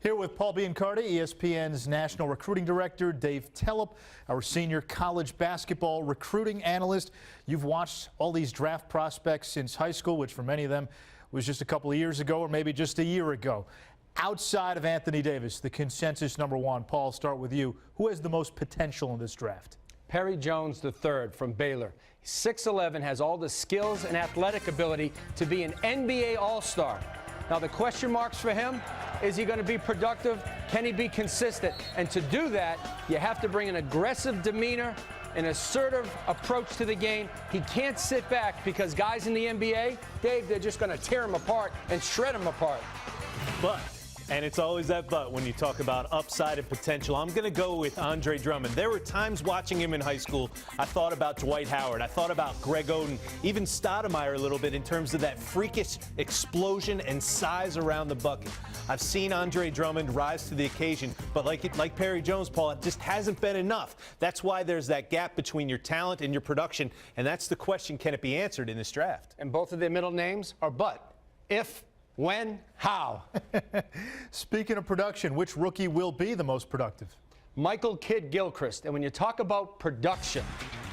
Here with Paul Biancardi, ESPN's National Recruiting Director, Dave Telep, our senior college basketball recruiting analyst. You've watched all these draft prospects since high school, which for many of them was just a couple of years ago or maybe just a year ago. Outside of Anthony Davis, the consensus number one. Paul, I'll start with you. Who has the most potential in this draft? Perry Jones III from Baylor. 6'11", has all the skills and athletic ability to be an NBA All-Star. Now the question marks for him, is he going to be productive? Can he be consistent? And to do that, you have to bring an aggressive demeanor, an assertive approach to the game. He can't sit back because guys in the NBA, Dave, they're just going to tear him apart and shred him apart. But, and it's always that but when you talk about upside and potential, I'm going to go with Andre Drummond. There were times watching him in high school, I thought about Dwight Howard. I thought about Greg Oden, even Stoudemire a little bit in terms of that freakish explosion and size around the bucket. I've seen Andre Drummond rise to the occasion, but like Perry Jones, Paul, it just hasn't been enough. That's why there's that gap between your talent and your production, and that's the question, can it be answered in this draft? And both of their middle names are but. If, when, how. Speaking of production, which rookie will be the most productive? Michael Kidd-Gilchrist. And when you talk about production,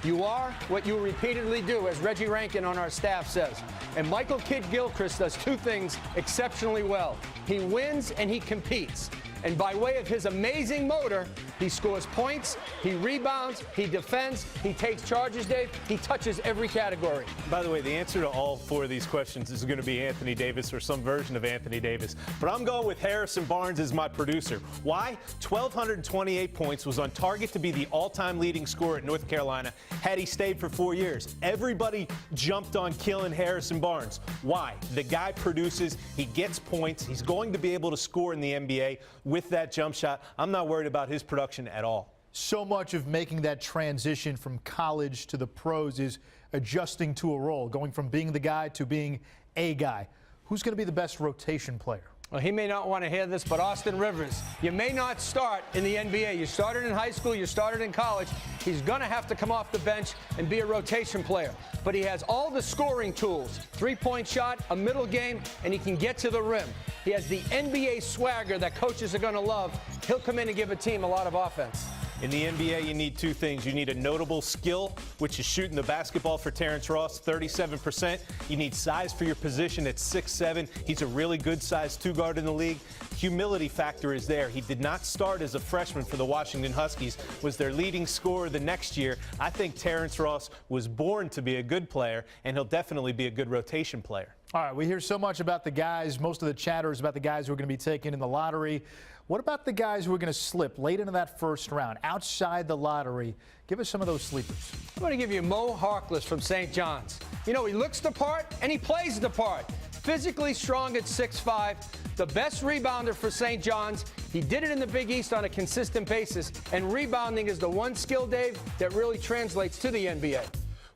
you are what you repeatedly do, as Reggie Rankin on our staff says. And Michael Kidd-Gilchrist does two things exceptionally well. He wins and he competes. And by way of his amazing motor, he scores points, he rebounds, he defends, he takes charges, Dave. He touches every category. By the way, the answer to all four of these questions is going to be Anthony Davis or some version of Anthony Davis. But I'm going with Harrison Barnes as my producer. Why? 1,228 points, was on target to be the all-time leading scorer at North Carolina had he stayed for 4 years. Everybody jumped on killing Harrison Barnes. Why? The guy produces, he gets points, he's going to be able to score in the NBA with that jump shot. I'm not worried about his production at all. So much of making that transition from college to the pros is adjusting to a role, going from being the guy to being a guy. Who's going to be the best rotation player? Well, he may not want to hear this, but Austin Rivers, you may not start in the NBA. You started in high school, you started in college. He's going to have to come off the bench and be a rotation player. But he has all the scoring tools, three-point shot, a middle game, and he can get to the rim. He has the NBA swagger that coaches are going to love. He'll come in and give a team a lot of offense. In the NBA, you need two things. You need a notable skill, which is shooting the basketball for Terrence Ross, 37%. You need size for your position at 6'7". He's a really good size two-guard in the league. Humility factor is there. He did not start as a freshman for the Washington Huskies, was their leading scorer the next year. I think Terrence Ross was born to be a good player, and he'll definitely be a good rotation player. All right, we hear so much about the guys, most of the chatter is about the guys who are going to be taken in the lottery. What about the guys who are going to slip late into that first round, outside the lottery? Give us some of those sleepers. I'm going to give you Mo Harkless from St. John's. You know, he looks the part and he plays the part. Physically strong at 6'5", the best rebounder for St. John's. He did it in the Big East on a consistent basis, and rebounding is the one skill, Dave, that really translates to the NBA.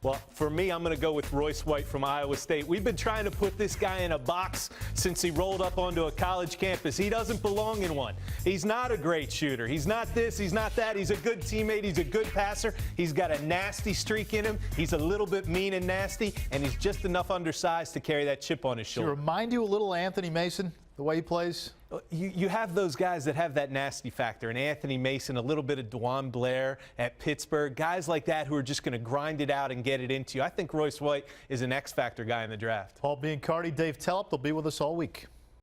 Well, for me, I'm going to go with Royce White from Iowa State. We've been trying to put this guy in a box since he rolled up onto a college campus. He doesn't belong in one. He's not a great shooter. He's not this, he's not that. He's a good teammate. He's a good passer. He's got a nasty streak in him. He's a little bit mean and nasty, and he's just enough undersized to carry that chip on his shoulder. Does he remind you a little Anthony Mason, the way he plays? You have those guys that have that nasty factor, and Anthony Mason, a little bit of Dwan Blair at Pittsburgh, guys like that who are just going to grind it out and get it into you. I think Royce White is an X-factor guy in the draft. Paul Biancardi, Dave Telep, they'll be with us all week.